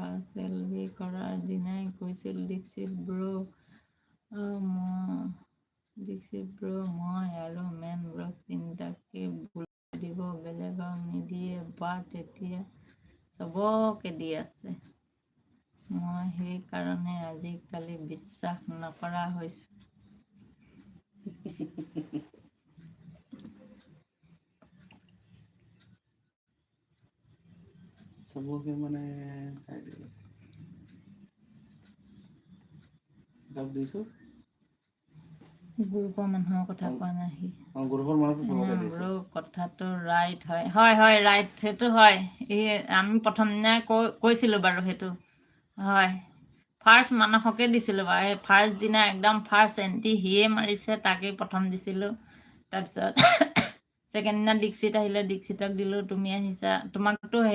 First LV কৰাৰ দিনাই কৈছিল দীক্ষিত ব্ৰ মই আৰু মেনব্ৰক তিনিটাকে বুলাই দিব, বেলেগক নিদিয়ে। বাট এতিয়া চবকে দি আছে। মই সেইকাৰণে আজিকালি বিশ্বাস নকৰা হৈছো। চবকে মানে চাই দিলো দিছো। গ্ৰুপৰ মানুহৰ কথা কোৱা নাই সি। গ্ৰুপৰ মানুহটো চবকে দিছো। ব্ৰ কথাটো ৰাইট হয়, হয় হয় ৰাইট, সেইটো হয়। আমি প্ৰথম দিনাই কৈছিলোঁ বাৰু, সেইটো হয়। ফাৰ্ষ্ট মানসকে দিছিলোঁ বাৰু, এই ফাৰ্ষ্ট দিনা একদম ফাৰ্ষ্ট এণ্ট্ৰি সিয়ে মাৰিছে, তাকেই প্ৰথম দিছিলোঁ। তাৰপিছত ছেকেণ্ড দিনা দীক্ষিত আহিলে, দীক্ষিতক দিলোঁ। তুমি আহিছা, তোমাকতো সেই